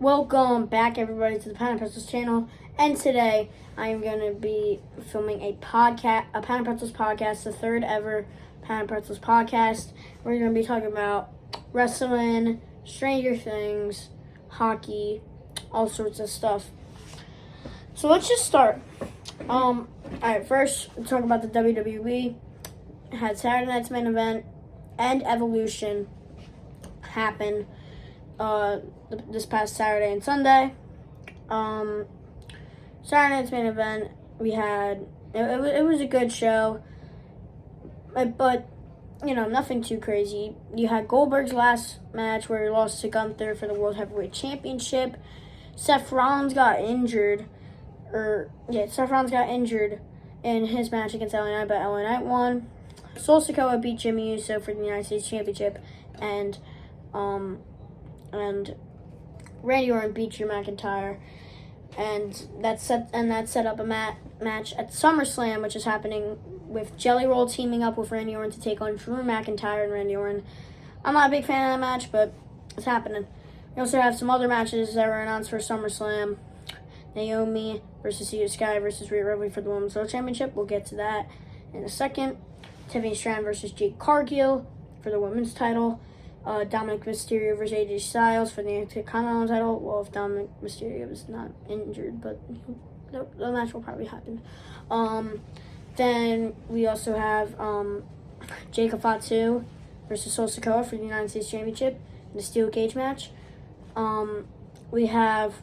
Welcome back, everybody, to the Panepretzels channel. And today, I am going to be filming a Panepretzels podcast, the third ever Panepretzels podcast. We're going to be talking about wrestling, Stranger Things, hockey, all sorts of stuff. So let's just start. Alright, first, we'll talk about the WWE. Had Saturday night's main event and Evolution happen this past Saturday and Sunday. Saturday night's main event, we had, it was a good show, but, you know, nothing too crazy. You had Goldberg's last match where he lost to Gunther for the World Heavyweight Championship. Seth Rollins got injured in his match against LA Knight, but LA Knight won. Sol Sikoa beat Jimmy Uso for the United States Championship, and Randy Orton beat Drew McIntyre, and that set up a match at SummerSlam, which is happening with Jelly Roll teaming up with Randy Orton to take on Drew McIntyre and Randy Orton. I'm not a big fan of that match, but it's happening. We also have some other matches that were announced for SummerSlam. Naomi versus Io Sky versus Rhea Ripley for the Women's World Championship. We'll get to that in a second. Tiffany Stratton versus Jade Cargill for the women's title. Dominic Mysterio versus AJ Styles for the Intercontinental title. Well, if Dominic Mysterio is not injured, but the match will probably happen. Then we also have Jacob Fatu versus Sol Sikoa for the United States Championship in the Steel Cage match. We have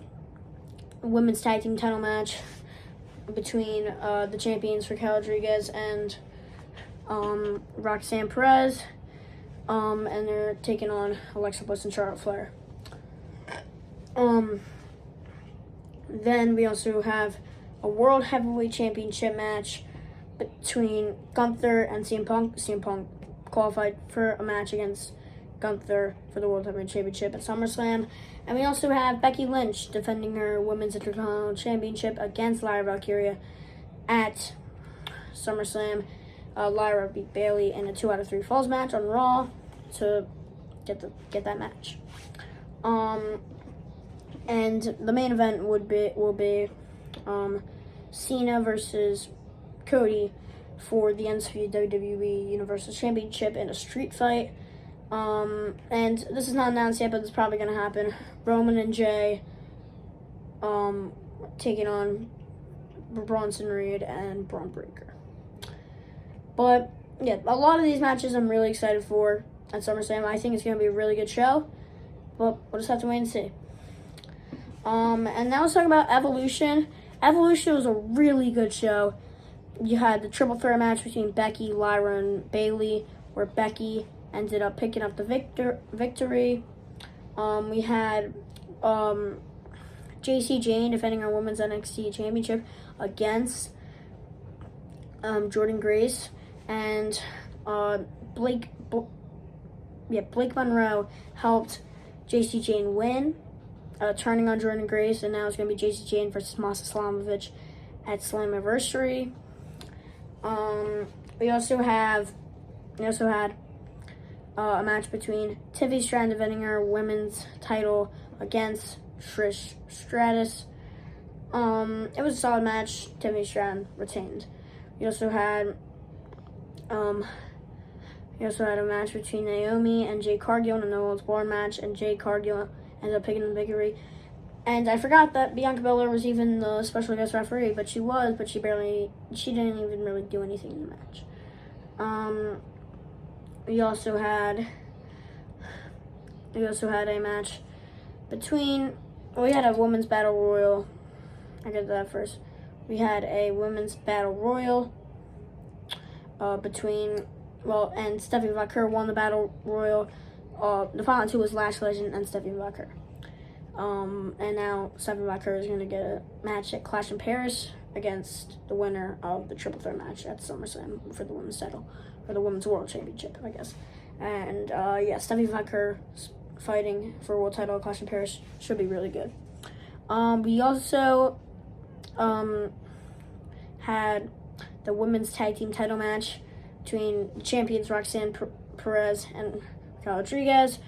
a women's tag team title match between the champions Raquel Rodriguez and Roxanne Perez. And they're taking on Alexa Bliss and Charlotte Flair. Then we also have a World Heavyweight Championship match between Gunther and CM Punk. CM Punk qualified for a match against Gunther for the World Heavyweight Championship at SummerSlam. And we also have Becky Lynch defending her Women's Intercontinental Championship against Lyra Valkyria at SummerSlam. Lyra beat Bayley in a 2 out of 3 falls match on Raw to get that match. And the main event will be Cena versus Cody for the undisputed WWE Universal Championship in a street fight. And this is not announced yet, but it's probably going to happen. Roman and Jay taking on Bronson Reed and Braun Breaker. But, yeah, a lot of these matches I'm really excited for at SummerSlam. I think it's going to be a really good show. But we'll just have to wait and see. And now let's talk about Evolution. Evolution was a really good show. You had the triple threat match between Becky, Lyra, and Bayley, where Becky ended up picking up the victory. We had JC Jane defending her Women's NXT Championship against Jordynne Grace. And Blake Monroe helped JC Jane win, turning on Jordynne Grace, and now it's going to be JC Jane versus Masha Slamovich at Slammiversary. We also had a match between Tiffany Stratton defending her women's title against Trish Stratus. It was a solid match. Tiffany Stratton retained. We also had a match between Naomi and Jade Cargill in a no holds barred match, and Jade Cargill ended up picking the victory. And I forgot that Bianca Belair was even the special guest referee, but she didn't even really do anything in the match. We also had a match we had a women's battle royal. I get that first. We had a women's battle royal and Stephanie Vaquer won the battle royal. The final two was Lash Legend and Stephanie Vaquer. And now Stephanie Vaquer is going to get a match at Clash in Paris against the winner of the triple threat match at SummerSlam for the women's title, or the Women's World Championship, I guess. And Stephanie Vaquer fighting for a world title at Clash in Paris should be really good. We also had the women's tag team title match between champions Roxanne Perez and Raquel Rodriguez,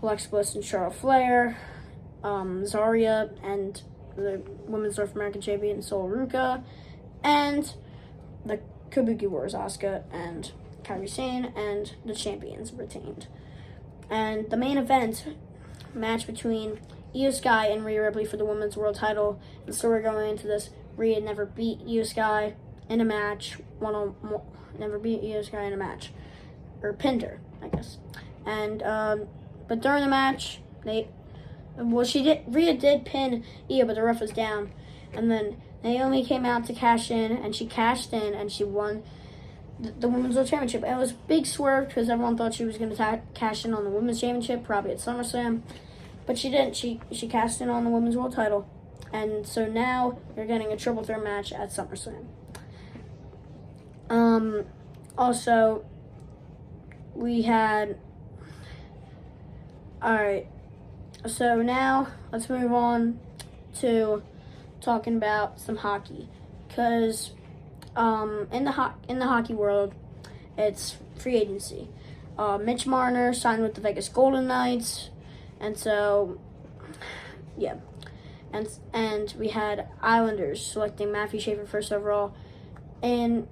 Alexa Bliss and Charlotte Flair. Zarya and the Women's North American Champion Sol Ruka, and the Kabuki Wars Asuka and Kairi Sane, and the champions retained. And the main event match between Io Sky and Rhea Ripley for the Women's World Title. And so we're going into this. Rhea never beat Io Sky in a match. Never beat Io Sky in a match, or pinned her, I guess. And but during the match, Rhea did pin Io, but the ref was down. And then Naomi came out to cash in, and she cashed in, and she won the Women's World Championship. And it was a big swerve because everyone thought she was going to cash in on the Women's Championship, probably at SummerSlam. But she didn't. She cashed in on the Women's World Title. And so now you're getting a triple threat match at SummerSlam. Also, we had... Alright. So now, let's move on to talking about some hockey. Because in the hockey world, it's free agency. Mitch Marner signed with the Vegas Golden Knights, and so yeah, and we had Islanders selecting Matthew Schaefer first overall in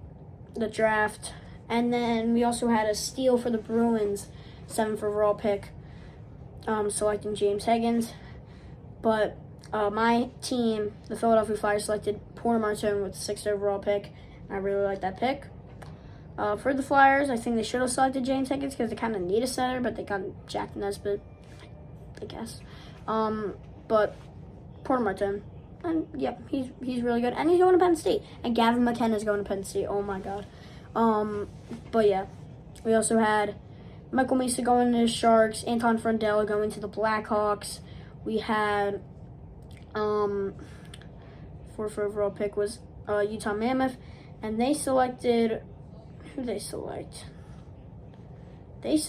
the draft, and then we also had a steal for the Bruins, 7th overall pick, selecting James Higgins, but my team, the Philadelphia Flyers, selected Paul Martin with the 6th overall pick. I really like that pick. For the Flyers, I think they should have selected James Higgins because they kind of need a center, but they got Jack Nesbitt, I guess. But Paul Martin, and yeah, he's really good, and he's going to Penn State. And Gavin McKenna is going to Penn State. Oh my God. But yeah, we also had Michael Mesa going to the Sharks, Anton Frondell going to the Blackhawks. We had 4th overall pick was Utah Mammoth, and they selected, who they select?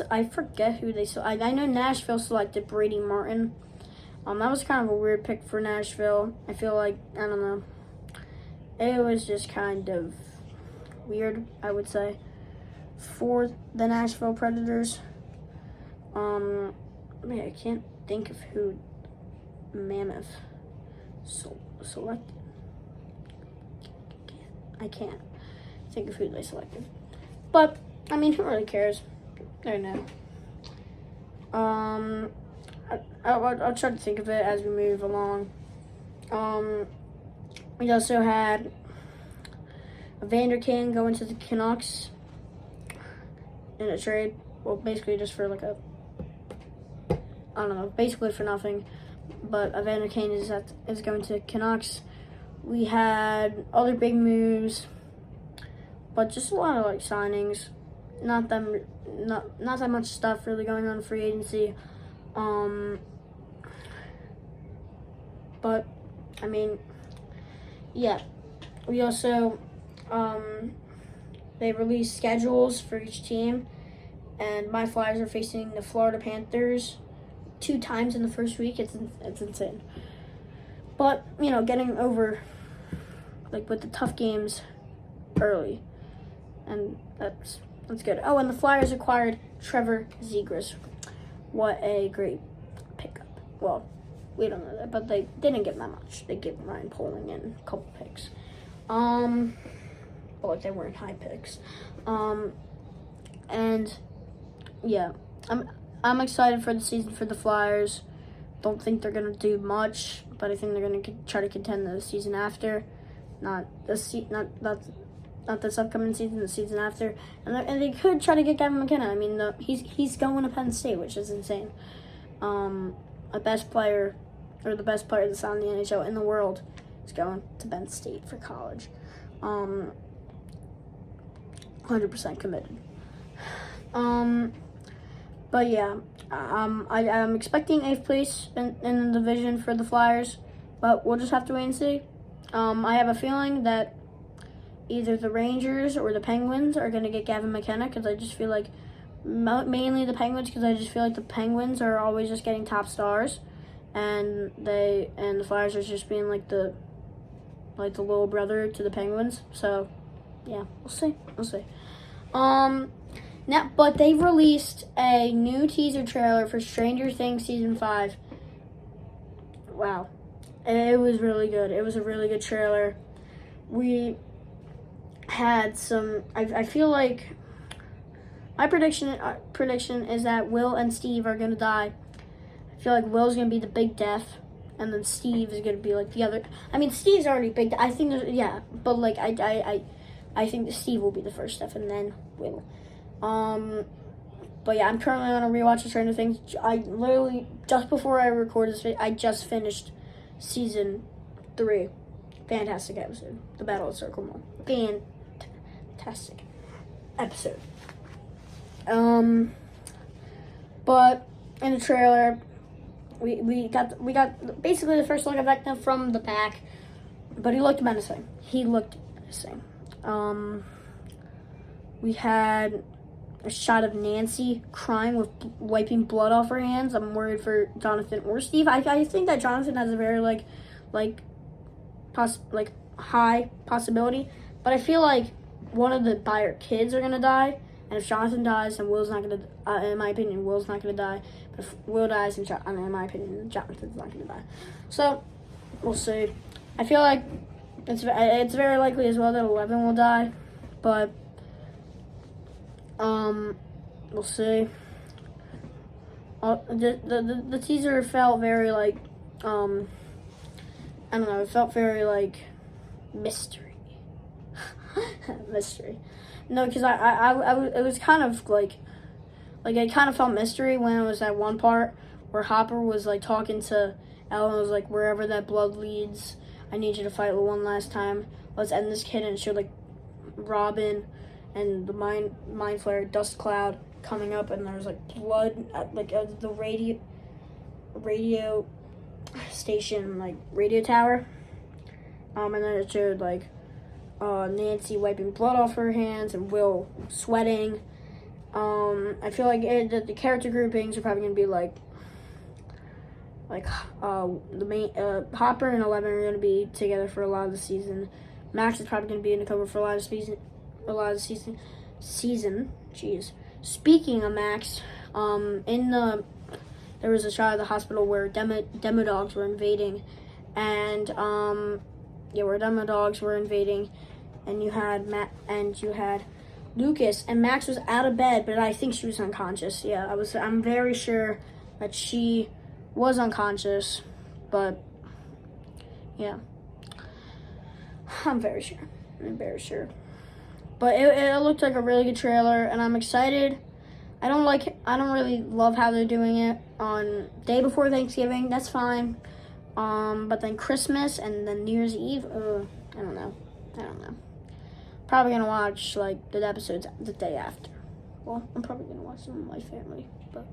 I forget who they select. I know Nashville selected Brady Martin. That was kind of a weird pick for Nashville. I feel like, I don't know, it was just kind of weird, I would say, for the Nashville Predators. I can't think of who Mammoth selected. I can't think of who they selected. But, I mean, who really cares? I don't know. I'll try to think of it as we move along. We also had Evander Kane going to the Canucks in a trade. Well, basically just for like basically for nothing. But Evander Kane is going to Canucks. We had other big moves, but just a lot of like signings. Not that much stuff really going on in free agency. But I mean, yeah. We also they released schedules for each team, and my Flyers are facing the Florida Panthers 2 times in the first week. It's insane. But, you know, getting over, like, with the tough games early. And that's good. Oh, and the Flyers acquired Trevor Zegras. What a great pickup. Well, we don't know that, but they didn't get that much. They gave Ryan Poling in a couple picks. But, like, they weren't high picks. And, yeah. I'm excited for the season for the Flyers. Don't think they're going to do much, but I think they're going to try to contend the season after. Not this upcoming season, the season after. And they could try to get Gavin McKenna. I mean, he's going to Penn State, which is insane. The best player that's on the NHL in the world is going to Penn State for college. 100% committed. But yeah, I'm expecting 8th place in the division for the Flyers, but we'll just have to wait and see. I have a feeling that either the Rangers or the Penguins are going to get Gavin McKenna, because I just feel like, mainly the Penguins, because I just feel like the Penguins are always just getting top stars, and the Flyers are just being like the little brother to the Penguins. So yeah, we'll see. Now, but they've released a new teaser trailer for Stranger Things Season 5. wow. It was really good. It was a really good trailer. We had some, I feel like my prediction is that Will and Steve are going to die. I feel like Will's going to be the big death, and then Steve is going to be like the other. I mean, Steve's already big. I think, but like I think that Steve will be the first death, and then Will. But yeah, I'm currently on a rewatch of Stranger Things. I literally, just before I recorded this video, I just finished season 3. Fantastic episode. The Battle of Circle Mall. Fantastic episode. But in the trailer, we got basically the first look of Vecna from the back, but he looked menacing. We had a shot of Nancy crying with wiping blood off her hands. I'm worried for Jonathan or Steve. I think that Jonathan has a very high possibility, but I feel like one of the Byer kids are gonna die. And if Jonathan dies, then Will's not going to, in my opinion, Will's not going to die. But if Will dies, in my opinion, Jonathan's not going to die. So, we'll see. I feel like it's very likely as well that 11 will die. But, we'll see. The teaser felt very like, I don't know, it felt very like mystery. Mystery. No, because it was kind of like I kind of felt mystery when it was that one part where Hopper was like talking to Ellen, was like, wherever that blood leads, I need you to fight one last time. Let's end this kid. And it showed like Robin and the mind flare dust cloud coming up, and there was like blood at the radio station, like radio tower. And then it showed like Nancy wiping blood off her hands and Will sweating. I feel like the character groupings are probably going to be like the main Hopper and 11 are going to be together for a lot of the season. Max is probably going to be in the cover for a lot of the season. Jeez. Speaking of Max, there was a shot of the hospital where demo dogs were invading, and where demo dogs were invading, and you had Lucas, and Max was out of bed, but I think she was unconscious. Yeah, I'm very sure that she was unconscious, but yeah, I'm very sure. But it looked like a really good trailer, and I'm excited. I don't really love how they're doing it on day before Thanksgiving. That's fine. But then Christmas and then New Year's Eve, I don't know. Probably gonna watch like the episodes the day after. Well, I'm probably gonna watch them with my family, but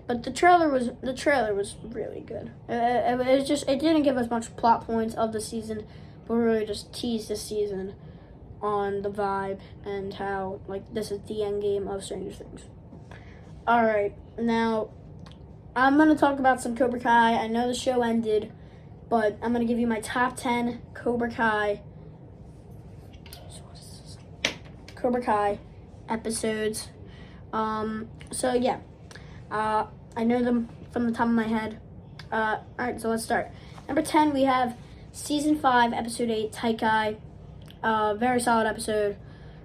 but the trailer was really good. It didn't give us much plot points of the season, but really just teased the season on the vibe and how like this is the end game of Stranger Things. All right, now I'm going to talk about some Cobra Kai. I know the show ended, but I'm going to give you my top 10 Cobra Kai episodes. I know them from the top of my head. All right, so let's start. Number 10, we have Season 5, Episode 8, Taikai. Very solid episode,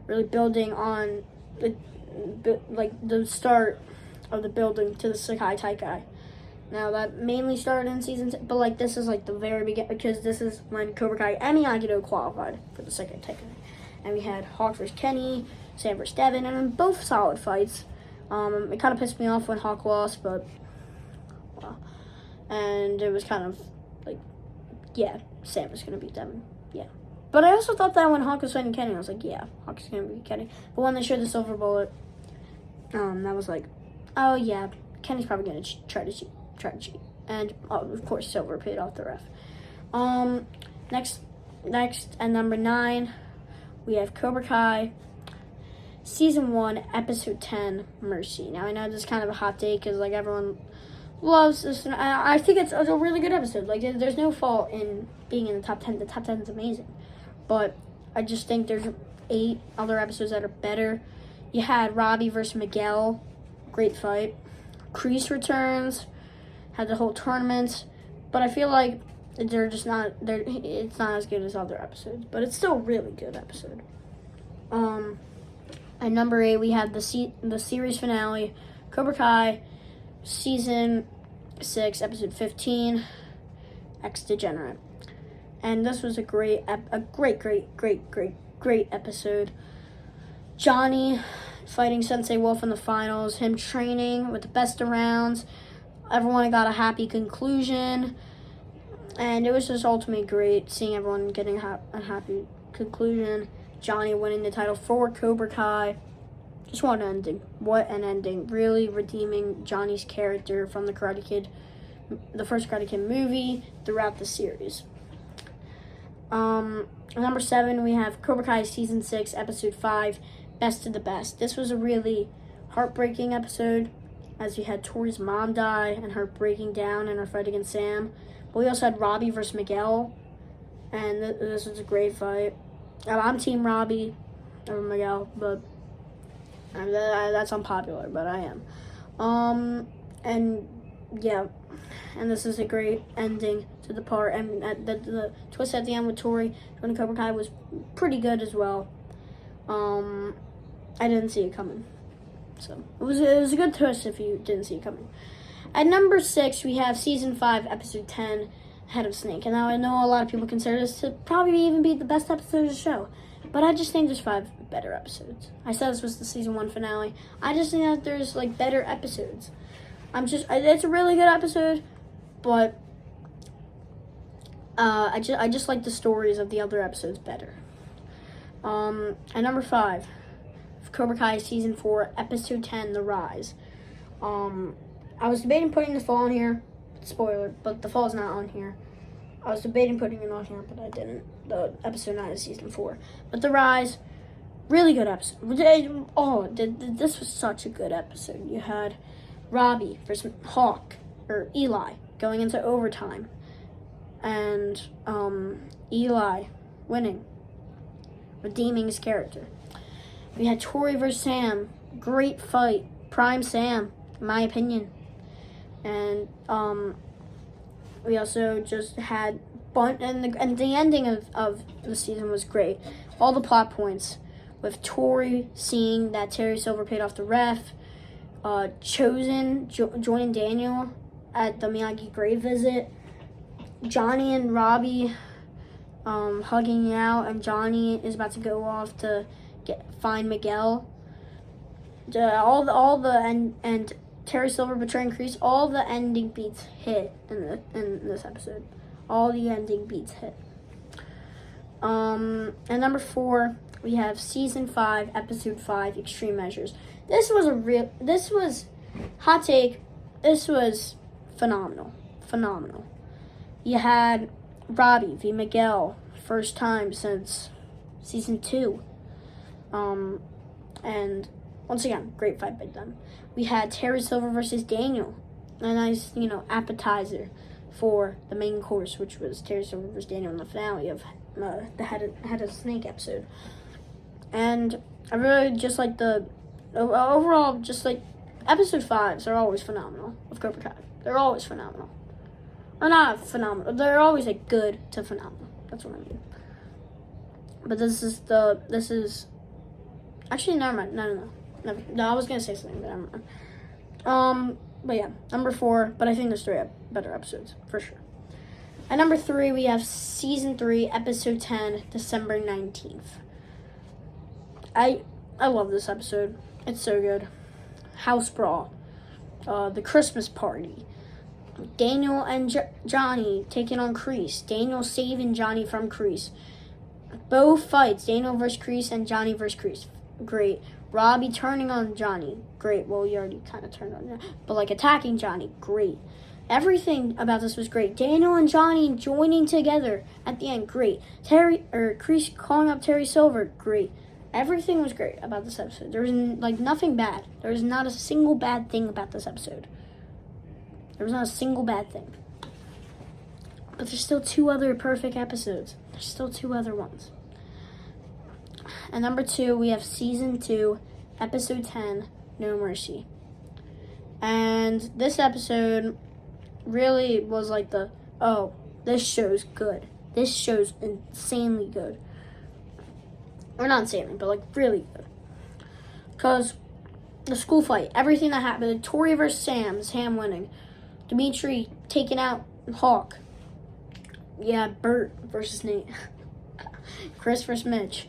really building on the start of the building to the Sekai Taikai. Now that mainly started in season 6, but this is the very beginning, because this is when Cobra Kai and Miyagi-Do qualified for the Sekai Taikai. And we had Hawk vs. Kenny, Sam vs. Devin, and both solid fights. It kind of pissed me off when Hawk lost, but and it was kind of Sam was gonna beat Devin, But I also thought that when Hawk was fighting Kenny, I was like, Hawk is gonna beat Kenny. But when they showed the silver bullet, that was like, oh yeah, Kenny's probably gonna try to cheat, and of course Silver paid off the ref. Next, and number 9, we have Cobra Kai, Season 1, Episode 10, Mercy. Now I know this is kind of a hot take because everyone loves this. I think it's a really good episode. There's no fault in being in the top 10. The top 10 is amazing, but I just think there's 8 other episodes that are better. You had Robbie versus Miguel. great fight. Kreese returns, had the whole tournament, but I feel like it's not as good as other episodes, but it's still a really good episode. At number 8, we have the series finale, Cobra Kai, season 6, episode 15, X Degenerate. And this was a great episode. Johnny fighting Sensei Wolf in the finals, him training with the best of rounds. Everyone got a happy conclusion, and it was just ultimately great seeing everyone getting a happy conclusion. Johnny winning the title for Cobra Kai. Just what an ending. What an ending. Really redeeming Johnny's character from the first Karate Kid movie throughout the series. Number 7, we have Cobra Kai Season 6, Episode 5, Best of the Best. This was a really heartbreaking episode, as we had Tori's mom die and her breaking down in her fight against Sam. But we also had Robbie versus Miguel, and this was a great fight. I'm Team Robbie over Miguel, but that's unpopular, but I am. And yeah, and this is a great ending to the part, and the twist at the end with Tori joining Cobra Kai was pretty good as well. I didn't see it coming, so it was a good twist if you didn't see it coming. At number 6, we have Season 5, Episode 10, Head of Snake. And now I know a lot of people consider this to probably even be the best episode of the show, but I just think there's 5 better episodes. I said this was the Season 1 finale. I just think that there's better episodes. It's a really good episode, but I just like the stories of the other episodes better. At number 5, Cobra Kai Season 4, Episode 10, The Rise. I was debating putting The Fall on here. Spoiler, but The Fall's not on here. I was debating putting it on here, but I didn't. The Episode 9 of Season 4. But The Rise, really good episode. This was such a good episode. You had Robbie versus Eli going into overtime, and Eli winning, redeeming his character. We had Tori versus Sam, great fight, prime Sam, in my opinion. And we also just had and the ending of the season was great. All the plot points with Tori seeing that Terry Silver paid off the ref, joining Daniel at the Miyagi grave visit, Johnny and Robbie hugging out, and Johnny is about to go off to find Miguel. And Terry Silver betraying Kreese. All the ending beats hit in this episode. All the ending beats hit. And number 4, we have Season 5, Episode 5, Extreme Measures. This was hot take. This was phenomenal. You had Robbie v. Miguel, first time since Season 2. And once again, great fight by them. We had Terry Silver versus Daniel. A nice, appetizer for the main course, which was Terry Silver versus Daniel in the finale of the Head of Snake episode. And I really just like overall, episode 5s are always phenomenal of Cobra Kai. They're always phenomenal. Or not phenomenal. They're always good to phenomenal. That's what I mean. But this is actually, never mind. No, I was gonna say something, but never mind. But yeah, number 4. But I think there's 3 better episodes for sure. At number 3, we have Season 3, Episode 10, December 19th. I love this episode. It's so good. House Brawl, the Christmas party, Daniel and Johnny taking on Kreese, Daniel saving Johnny from Kreese. Both fights, Daniel versus Kreese and Johnny versus Kreese, great. Robbie turning on Johnny, great. Well, you already kind of turned on him, but attacking Johnny, great. Everything about this was great. Daniel and Johnny joining together at the end, great. Kreese calling up Terry Silver, great. Everything was great about this episode. There was nothing bad. There was not a single bad thing about this episode. There was not a single bad thing. But there's still 2 other perfect episodes. There's still 2 other ones. And number 2, we have Season 2, Episode 10, No Mercy. And this episode really was like this show's good. This show's insanely good. Or not insanely, but like really good. Because the school fight, everything that happened, Tori versus Sam winning. Dimitri taking out Hawk. Yeah, Bert versus Nate. Chris versus Mitch.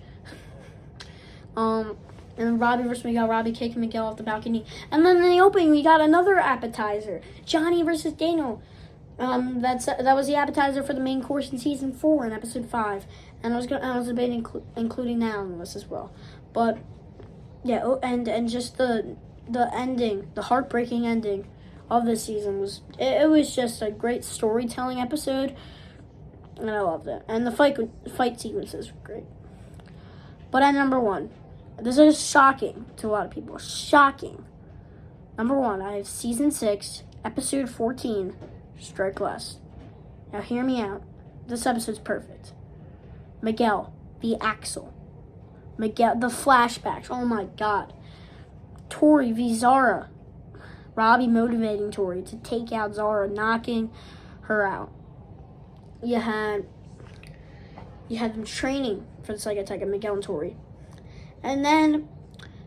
And Robbie versus Miguel. Robbie kicking Miguel off the balcony. And then in the opening, we got another appetizer. Johnny versus Daniel. That was the appetizer for the main course in season 4 in episode 5. And I was debating including that on the list as well. But yeah, and just the ending, the heartbreaking ending of this season was just a great storytelling episode, and I loved it. And the fight sequences were great. But at number 1, this is shocking to a lot of people. Shocking. Number 1, I have season 6, episode 14, Strike Less. Now hear me out. This episode's perfect. Miguel v. Axel. Miguel, the flashbacks. Oh my God. Tori v. Zara. Robbie motivating Tori to take out Zara, knocking her out. You had them training for the second attack of Miguel and Tori. And then,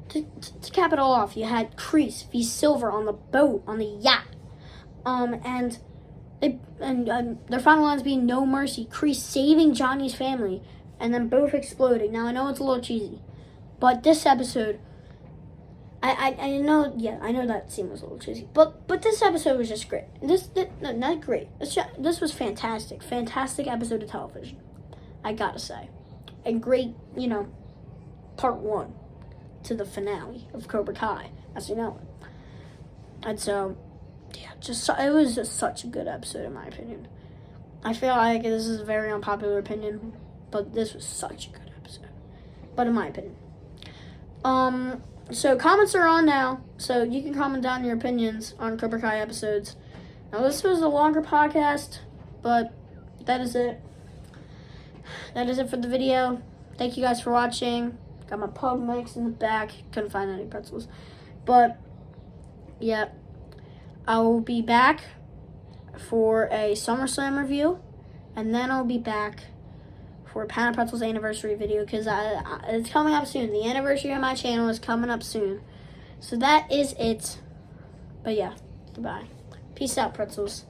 to cap it all off, you had Kreese v. Silver on the boat, on the yacht. And their final lines being no mercy. Kreese saving Johnny's family, and then both exploding. Now, I know it's a little cheesy, but this episode, I know that scene was a little cheesy, but this episode was just great. Not great. This was fantastic. Fantastic episode of television, I gotta say. A great, part 1 to the finale of Cobra Kai, as you know it. And so, yeah, it was just such a good episode, in my opinion. I feel like this is a very unpopular opinion, but this was such a good episode. But in my opinion. So comments are on now, so you can comment down your opinions on Cobra Kai episodes. Now, this was a longer podcast, but that is it. That is it for the video. Thank you guys for watching. Got my pub mix in the back. Couldn't find any pretzels. But, yeah. I will be back for a SummerSlam review. And then I'll be back for a Panepretzels anniversary video. Because it's coming up soon. The anniversary of my channel is coming up soon. So that is it. But, yeah. Goodbye. Peace out, pretzels.